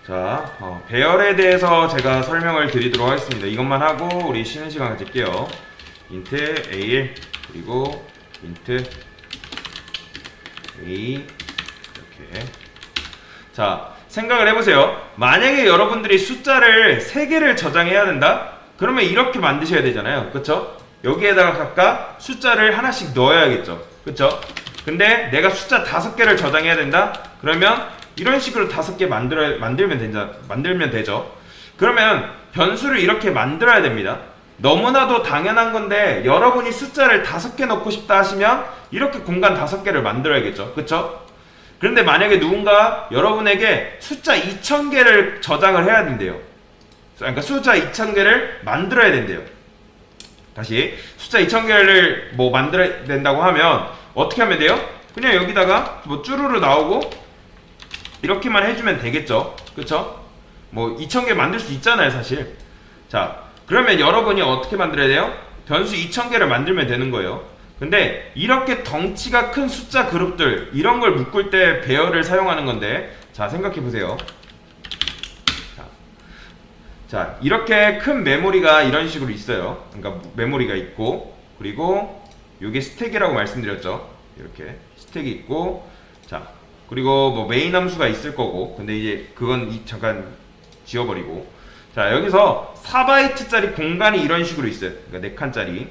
자, 배열에 대해서 제가 설명을 드리도록 하겠습니다. 이것만 하고 우리 쉬는 시간 가질게요. 인트 A1 그리고 인트 A 이렇게. 자, 생각을 해보세요. 만약에 여러분들이 숫자를 3개를 저장해야 된다? 그러면 이렇게 만드셔야 되잖아요. 그쵸? 여기에다가 각각 숫자를 하나씩 넣어야겠죠. 그쵸? 근데 내가 숫자 5개를 저장해야 된다? 그러면 이런 식으로 5개 만들면 되죠. 그러면 변수를 이렇게 만들어야 됩니다. 너무나도 당연한 건데 여러분이 숫자를 5개 넣고 싶다 하시면 이렇게 공간 5개를 만들어야겠죠. 그쵸? 그런데 만약에 누군가 여러분에게 숫자 2000개를 저장을 해야 된대요. 그러니까 숫자 2000개를 만들어야 된대요. 다시 숫자 2000개를 뭐 만들어야 된다고 하면 어떻게 하면 돼요? 그냥 여기다가 뭐 쭈루루 나오고 이렇게만 해주면 되겠죠. 그쵸? 뭐 2000개 만들 수 있잖아요 사실. 자, 그러면 여러분이 어떻게 만들어야 돼요? 변수 2000개를 만들면 되는 거예요. 근데 이렇게 덩치가 큰 숫자 그룹들 이런 걸 묶을 때 배열을 사용하는 건데, 자 생각해 보세요. 자, 이렇게 큰 메모리가 이런 식으로 있어요. 그러니까 메모리가 있고, 그리고 이게 스택이라고 말씀드렸죠. 이렇게 스택이 있고, 자 그리고 뭐 메인 함수가 있을 거고, 근데 이제 그건 잠깐 지워버리고, 자 여기서 4바이트짜리 공간이 이런 식으로 있어요. 그러니까 4칸짜리.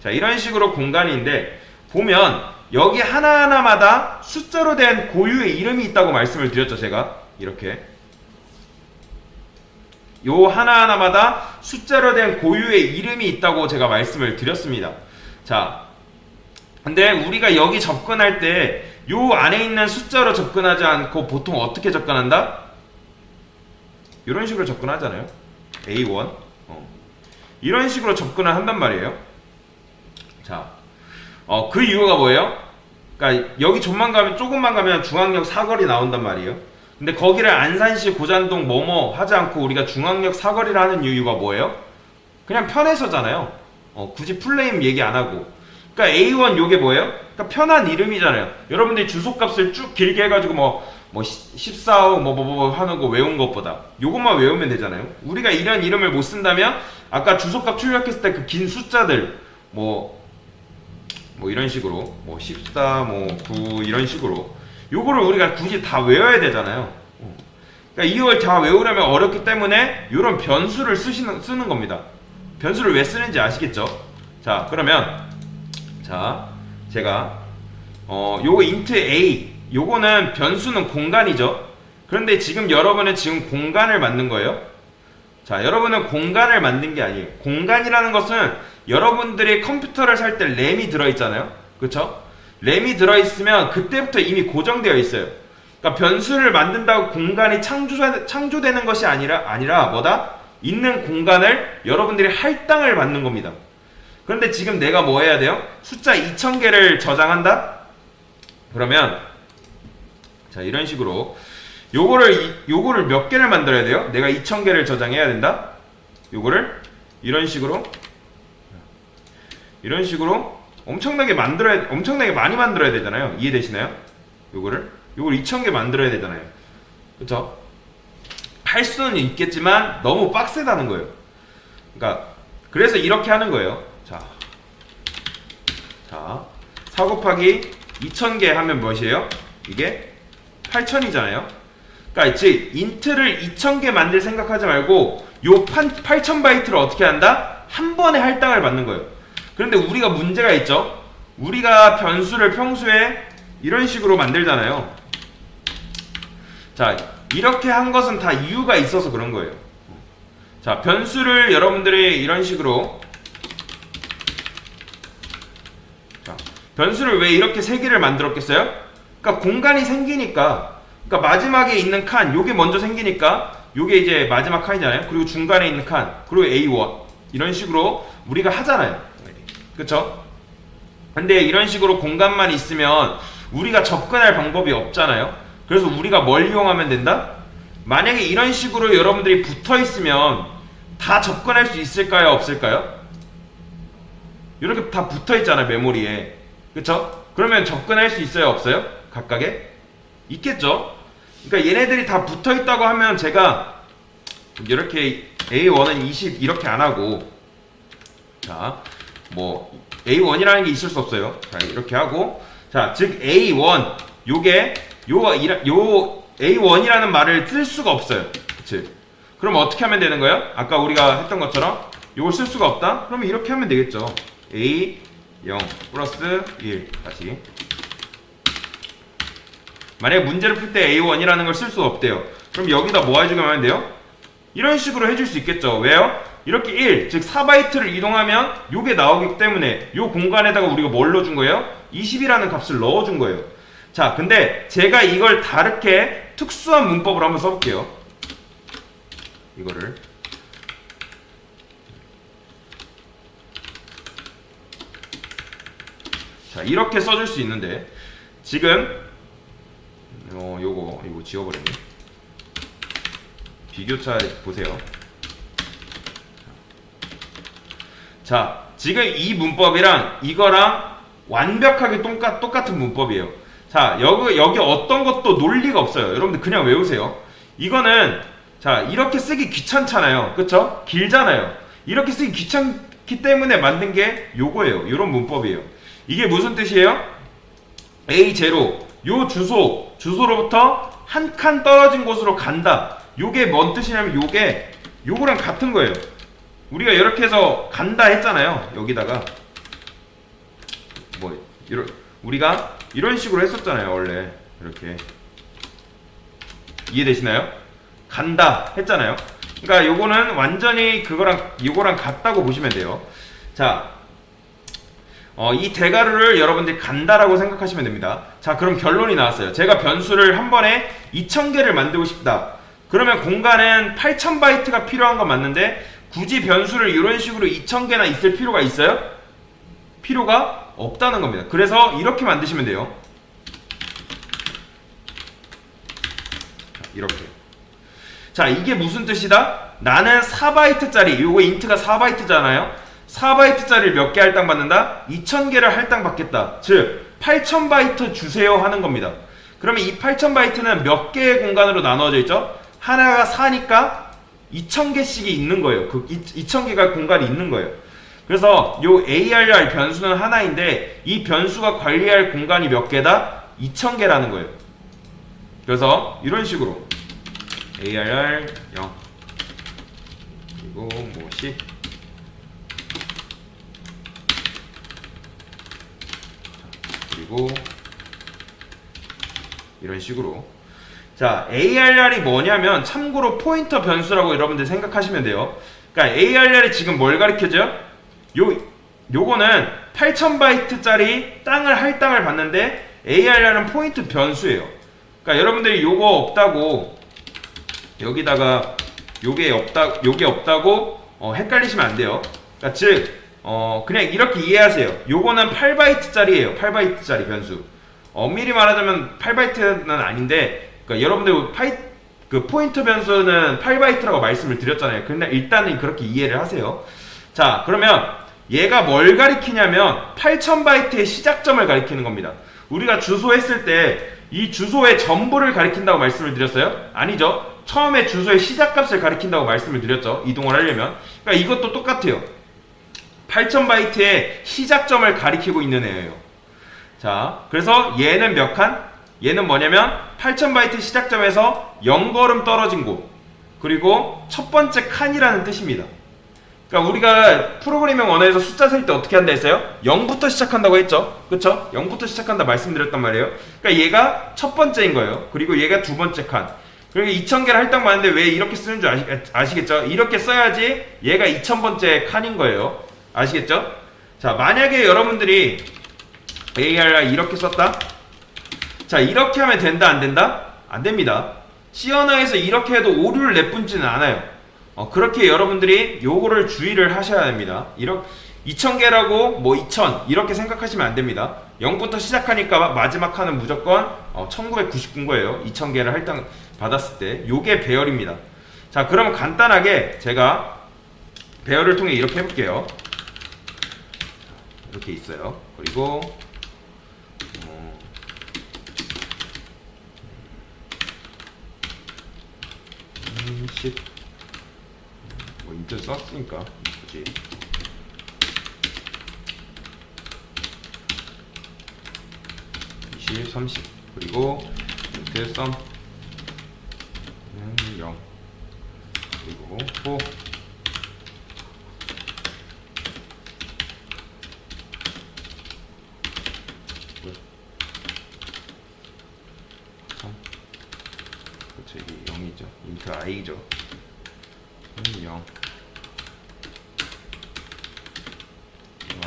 자, 이런 식으로 공간인데 보면 여기 하나하나마다 숫자로 된 고유의 이름이 있다고 말씀을 드렸죠. 제가 이렇게 요 하나하나마다 숫자로 된 고유의 이름이 있다고 제가 말씀을 드렸습니다. 자, 근데 우리가 여기 접근할 때 요 안에 있는 숫자로 접근하지 않고 보통 어떻게 접근한다? 이런 식으로 접근하잖아요. A1 이런 식으로 접근을 한단 말이에요. 자, 그 이유가 뭐예요? 그러니까 여기 조금만 가면 중앙역 사거리 나온단 말이에요. 근데 거기를 안산시 고잔동 뭐뭐 하지 않고 우리가 중앙역 사거리를 하는 이유가 뭐예요? 그냥 편해서잖아요. 굳이 풀네임 얘기 안 하고. 그러니까 A1 요게 뭐예요? 그러니까 편한 이름이잖아요. 여러분들이 주소값을 쭉 길게 해가지고 뭐 14호 뭐 하는 거 외운 것보다 요것만 외우면 되잖아요. 우리가 이런 이름을 못 쓴다면 아까 주소값 출력했을 때 그 긴 숫자들 뭐 이런 식으로 14, 9 이런 식으로 요거를 우리가 굳이 다 외워야 되잖아요. 그러니까 이걸 다 외우려면 어렵기 때문에 이런 변수를 쓰는 겁니다. 변수를 왜 쓰는지 아시겠죠? 자, 그러면 자 제가 요거 int a 요거는 변수는 공간이죠. 그런데 지금 여러분은 지금 공간을 만든 거예요. 자, 여러분은 공간을 만든 게 아니에요. 공간이라는 것은 여러분들이 컴퓨터를 살 때 램이 들어있잖아요. 그쵸? 램이 들어있으면 그때부터 이미 고정되어 있어요. 그러니까 변수를 만든다고 공간이 창조되는 것이 아니라 뭐다? 있는 공간을 여러분들이 할당을 받는 겁니다. 그런데 지금 내가 뭐 해야 돼요? 숫자 2000개를 저장한다? 그러면 자, 이런 식으로 요거를 몇 개를 만들어야 돼요? 내가 2000개를 저장해야 된다? 요거를 이런 식으로 엄청나게 많이 만들어야 되잖아요. 이해되시나요? 요걸 2000개 만들어야 되잖아요. 그쵸? 할 수는 있겠지만 너무 빡세다는 거예요. 그러니까 그래서 이렇게 하는 거예요. 자 4 곱하기 2000개 하면 몇이에요? 이게 8000이잖아요. 그러니까 즉 인트를 2000개 만들 생각하지 말고 요 8000바이트를 어떻게 한다? 한 번에 할당을 받는 거예요. 그런데 우리가 문제가 있죠. 우리가 변수를 평소에 이런 식으로 만들잖아요. 자, 이렇게 한 것은 다 이유가 있어서 그런 거예요. 자, 변수를 여러분들이 이런 식으로, 자, 변수를 왜 이렇게 3개를 만들었겠어요? 그러니까 공간이 생기니까, 그러니까 마지막에 있는 칸, 요게 먼저 생기니까 요게 이제 마지막 칸이잖아요. 그리고 중간에 있는 칸, 그리고 A1 이런 식으로 우리가 하잖아요. 그쵸? 근데 이런 식으로 공간만 있으면 우리가 접근할 방법이 없잖아요. 그래서 우리가 뭘 이용하면 된다? 만약에 이런 식으로 여러분들이 붙어 있으면 다 접근할 수 있을까요? 없을까요? 이렇게 다 붙어 있잖아요, 메모리에. 그쵸? 그러면 접근할 수 있어요? 없어요? 각각에? 있겠죠? 그러니까 얘네들이 다 붙어 있다고 하면 제가 이렇게 A1은 20 이렇게 안 하고, 자, 뭐 A1이라는 게 있을 수 없어요. 자, 이렇게 하고, 자, 즉 A1 요게 요 A1이라는 말을 쓸 수가 없어요. 그치? 그럼 어떻게 하면 되는 거예요? 아까 우리가 했던 것처럼 요걸 쓸 수가 없다? 그러면 이렇게 하면 되겠죠. A 0 플러스 1 다시. 만약에 문제를 풀 때 A1이라는 걸 쓸 수 없대요. 그럼 여기다 뭐 해주면 하면 돼요? 이런 식으로 해줄 수 있겠죠. 왜요? 이렇게 1, 즉 4바이트를 이동하면 요게 나오기 때문에 요 공간에다가 우리가 뭘 넣어준 거예요? 20이라는 값을 넣어준 거예요. 자, 근데 제가 이걸 다르게 특수한 문법으로 한번 써볼게요. 이거를 자, 이렇게 써줄 수 있는데 지금 요거 지워버렸네. 비교차 보세요. 자, 지금 이 문법이랑 이거랑 완벽하게 똑같은 문법이에요. 자, 여기 어떤 것도 논리가 없어요. 여러분들 그냥 외우세요. 이거는 자, 이렇게 쓰기 귀찮잖아요. 그쵸? 길잖아요. 이렇게 쓰기 귀찮기 때문에 만든 게 요거예요. 요런 문법이에요. 이게 무슨 뜻이에요? A0 요 주소로부터 한 칸 떨어진 곳으로 간다. 요게 뭔 뜻이냐면 요거랑 같은 거예요. 우리가 이렇게 해서 간다 했잖아요. 여기다가 우리가 이런 식으로 했었잖아요. 원래 이렇게 이해되시나요? 간다 했잖아요. 그러니까 요거는 완전히 요거랑 같다고 보시면 돼요. 자, 이 대가루를 여러분들이 간다라고 생각하시면 됩니다. 자, 그럼 결론이 나왔어요. 제가 변수를 한 번에 2000개를 만들고 싶다. 그러면 공간은 8000바이트가 필요한 건 맞는데 굳이 변수를 이런 식으로 2000개나 있을 필요가 있어요? 필요가 없다는 겁니다. 그래서 이렇게 만드시면 돼요. 이렇게. 자, 이게 무슨 뜻이다? 나는 4바이트짜리, 요거 인트가 4바이트잖아요. 4바이트짜리를 몇 개 할당받는다? 2000개를 할당받겠다. 즉 8000바이트 주세요 하는 겁니다. 그러면 이 8000바이트는 몇 개의 공간으로 나누어져 있죠? 하나가 4니까 2000개씩이 있는 거예요. 그 2000개가 공간이 있는 거예요. 그래서 요 ARR 변수는 하나인데 이 변수가 관리할 공간이 몇 개다? 2000개라는 거예요. 그래서 이런 식으로 ARR 0 그리고 뭐 10 그리고 이런 식으로. 자, ARR이 뭐냐면 참고로 포인터 변수라고 여러분들 생각하시면 돼요. 그러니까 ARR이 지금 뭘 가리켜줘요? 요거는 8000바이트짜리 할당을 받는데 ARR은 포인트 변수예요. 그러니까 여러분들이 요거 없다고 여기다가 요게 없다고 헷갈리시면 안 돼요. 그러니까 즉 그냥 이렇게 이해하세요. 요거는 8바이트짜리예요. 8바이트짜리 변수. 엄밀히 말하자면 8바이트는 아닌데, 그러니까 여러분들 그 포인트 변수는 8바이트라고 말씀을 드렸잖아요. 근데 일단은 그렇게 이해를 하세요. 자, 그러면 얘가 뭘 가리키냐면 8000바이트의 시작점을 가리키는 겁니다. 우리가 주소 했을 때 이 주소의 전부를 가리킨다고 말씀을 드렸어요? 아니죠. 처음에 주소의 시작값을 가리킨다고 말씀을 드렸죠. 이동을 하려면. 그러니까 이것도 똑같아요. 8000바이트의 시작점을 가리키고 있는 애예요. 자, 그래서 얘는 몇 칸? 얘는 뭐냐면 8000바이트 시작점에서 0걸음 떨어진 곳, 그리고 첫 번째 칸이라는 뜻입니다. 그러니까 우리가 프로그래밍 언어에서 숫자 셀 때 어떻게 한다 했어요? 0부터 시작한다고 했죠. 그쵸? 0부터 시작한다 말씀드렸단 말이에요. 그러니까 얘가 첫 번째인 거예요. 그리고 얘가 두 번째 칸. 그리고 2000개를 할당받는데 왜 이렇게 쓰는 줄 아시겠죠? 이렇게 써야지 얘가 2000번째 칸인 거예요. 아시겠죠? 자, 만약에 여러분들이 ARR 이렇게 썼다? 자, 이렇게 하면 된다 안 된다? 안 됩니다. C 언어에서 이렇게 해도 오류를 내뿜지는 않아요. 그렇게 여러분들이 요거를 주의를 하셔야 됩니다. 2000개라고 뭐 2000 이렇게 생각하시면 안 됩니다. 0부터 시작하니까 마지막 칸은 무조건 1999인 거예요. 2000개를 할당 받았을 때 요게 배열입니다. 자, 그러면 간단하게 제가 배열을 통해 이렇게 해볼게요. 이렇게 있어요. 그리고 30 뭐 인트 썼으니까 굳이 20, 30 그리고 인트 썸 0 그리고 4 그렇죠. 이게 0이죠. 인트 i죠. 0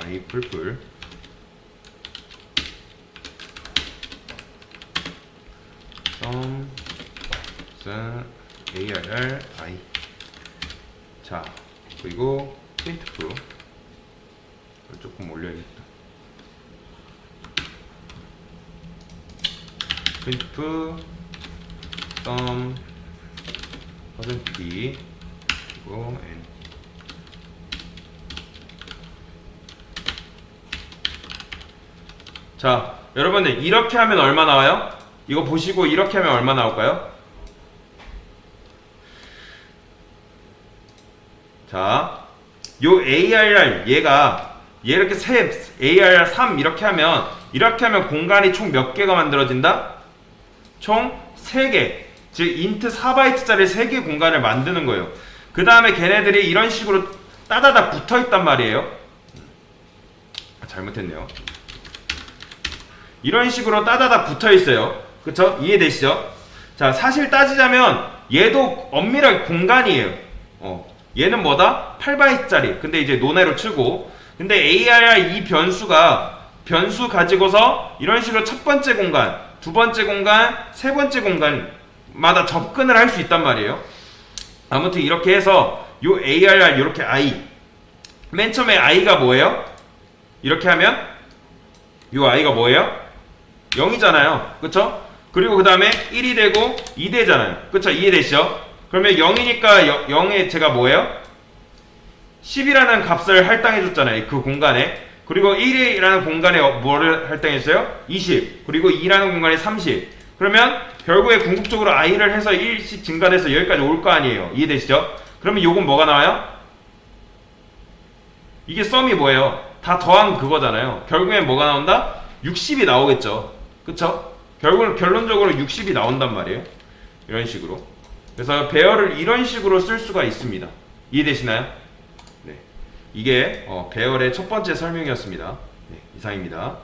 i 풀풀 썸 arr i 자 그리고 printf 조금 올려야겠다. printf 썸 %p 그리고 n 자 여러분들 이렇게 하면 얼마 나와요? 이거 보시고 이렇게 하면 얼마 나올까요? 자, 요 ARR 얘가 얘 이렇게 ARR 3 이렇게 하면 공간이 총 몇 개가 만들어진다? 총 3개. 즉 인트 4바이트짜리 3개 공간을 만드는 거예요. 그 다음에 걔네들이 이런 식으로 따다닥 붙어있단 말이에요. 잘못했네요. 이런 식으로 따다닥 붙어있어요. 그쵸? 이해되시죠? 자, 사실 따지자면 얘도 엄밀하게 공간이에요. 얘는 뭐다? 8바이트짜리. 근데 이제 논외로 치고, 근데 ARR 이 변수 가지고서 이런 식으로 첫 번째 공간, 두 번째 공간, 세 번째 공간마다 접근을 할 수 있단 말이에요. 아무튼 이렇게 해서 요 ARR 이렇게 i 맨 처음에 i가 뭐예요? 이렇게 하면 요 i가 뭐예요? 0이잖아요. 그쵸? 그리고 그 다음에 1이 되고 2 되잖아요. 그쵸? 이해되시죠? 그러면 0이니까 0에 제가 뭐예요? 10이라는 값을 할당해 줬잖아요. 그 공간에. 그리고 1이라는 공간에 뭐를 할당했어요? 20. 그리고 2라는 공간에 30. 그러면 결국에 궁극적으로 i를 해서 1씩 증가돼서 여기까지 올 거 아니에요. 이해되시죠? 그러면 요건 뭐가 나와요? 이게 썸이 뭐예요? 다 더한 그거잖아요. 결국엔 뭐가 나온다? 60이 나오겠죠. 그쵸? 결국은 결론적으로 60이 나온단 말이에요. 이런 식으로. 그래서 배열을 이런 식으로 쓸 수가 있습니다. 이해되시나요? 네. 이게 배열의 첫 번째 설명이었습니다. 네, 이상입니다.